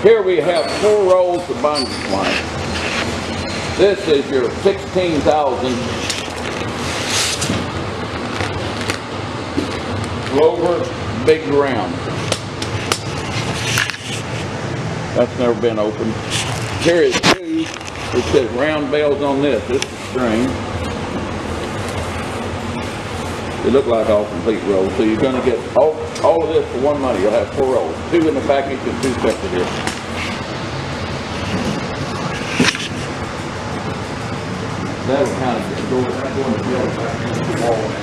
Here we have 4 rolls of bungee twine. This is your 16,000 Glover Big Round. That's never been opened. Here is 2. It says round bells on this. This is string. They look like all complete rolls. So you're going to get all of this for one money. You'll have 4 rolls. 2 in the package and 2 separate here. That'll kind of go in the middle back into the wall.